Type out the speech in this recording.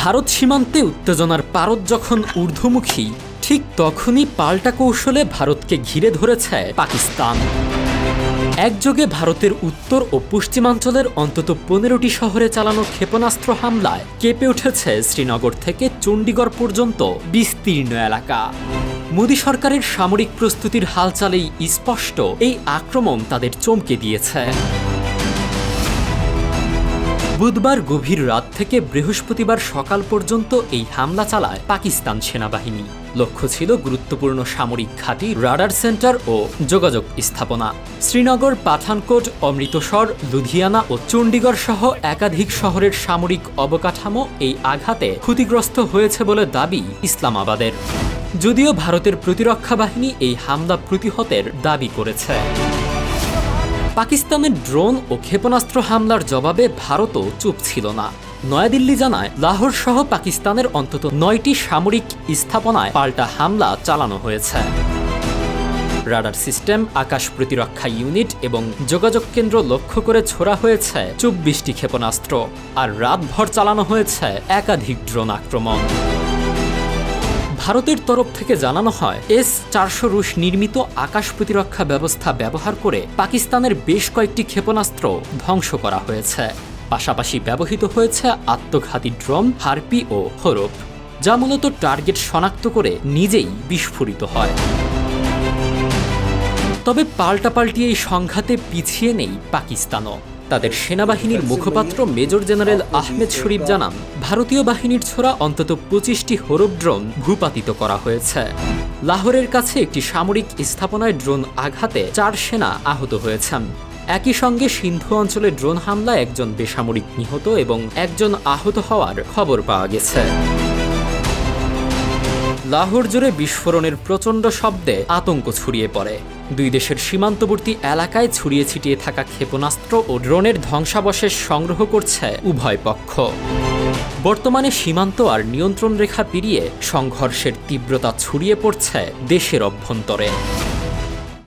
ভারত সীমান্তে উত্তেজনার পারদ যখন ঊর্ধ্বমুখী, ঠিক তখনই পাল্টা কৌশলে ভারতকে ঘিরে ধরেছে পাকিস্তান। একযোগে ভারতের উত্তর ও পশ্চিমাঞ্চলের অন্তত 15টি শহরে চালানো ক্ষেপণাস্ত্র হামলায় কেঁপে উঠেছে শ্রীনগর থেকে চণ্ডীগড় পর্যন্ত বিস্তীর্ণ এলাকা। মোদী সরকারের সামরিক প্রস্তুতির হালচালেই স্পষ্ট এই আক্রমণ তাদের চমকে দিয়েছে। বুধবার গভীর রাত থেকে বৃহস্পতিবার সকাল পর্যন্ত এই হামলা চালায় পাকিস্তান সেনাবাহিনী। লক্ষ্য ছিল গুরুত্বপূর্ণ সামরিক ঘাঁটি, রাডার সেন্টার ও যোগাযোগ স্থাপনা। শ্রীনগর, পাঠানকোট, অমৃতসর, লুধিয়ানা ও চণ্ডীগড় সহ একাধিক শহরের সামরিক অবকাঠামো এই আঘাতে ক্ষতিগ্রস্ত হয়েছে বলে দাবি ইসলামাবাদের। যদিও ভারতের প্রতিরক্ষা বাহিনী এই হামলা প্রতিহতের দাবি করেছে। পাকিস্তানের ড্রোন ও ক্ষেপণাস্ত্র হামলার জবাবে ভারতও চুপ ছিল না। নয়াদিল্লি জানায়, লাহোর সহ পাকিস্তানের অন্তত 9টি সামরিক স্থাপনায় পাল্টা হামলা চালানো হয়েছে। রাডার সিস্টেম, আকাশ প্রতিরক্ষা ইউনিট এবং যোগাযোগ কেন্দ্র লক্ষ্য করে ছোড়া হয়েছে 24টি ক্ষেপণাস্ত্র, আর রাতভর চালানো হয়েছে একাধিক ড্রোন আক্রমণ। ভারতের তরফ থেকে জানানো হয়, S-400 রুশ নির্মিত আকাশ প্রতিরক্ষা ব্যবস্থা ব্যবহার করে পাকিস্তানের বেশ কয়েকটি ক্ষেপণাস্ত্র ধ্বংস করা হয়েছে। পাশাপাশি ব্যবহৃত হয়েছে আত্মঘাতী ড্রোন হারপি ও হরপ, যা মূলত টার্গেট শনাক্ত করে নিজেই বিস্ফোরিত হয়। তবে পাল্টাপাল্টি এই সংঘাতে পিছিয়ে নেই পাকিস্তানও। তাদের সেনাবাহিনীর মুখপাত্র মেজর জেনারেল আহমেদ শরীফ জানান, ভারতীয় বাহিনীর ছোড়া অন্তত 25টি হরপ ড্রোন ভূপাতিত করা হয়েছে। লাহোরের কাছে একটি সামরিক স্থাপনায় ড্রোন আঘাতে 4 সেনা আহত হয়েছেন। একই সঙ্গে সিন্ধু অঞ্চলে ড্রোন হামলায় একজন বেসামরিক নিহত এবং একজন আহত হওয়ার খবর পাওয়া গেছে। লাহোর জুড়ে বিস্ফোরণের প্রচণ্ড শব্দে আতঙ্ক ছড়িয়ে পড়ে। দুই দেশের সীমান্তবর্তী এলাকায় ছড়িয়ে ছিটিয়ে থাকা ক্ষেপণাস্ত্র ও ড্রোনের ধ্বংসাবশেষ সংগ্রহ করছে উভয় পক্ষ। বর্তমানে সীমান্ত আর নিয়ন্ত্রণ রেখা পেরিয়ে সংঘর্ষের তীব্রতা ছড়িয়ে পড়ছে দেশের অভ্যন্তরে।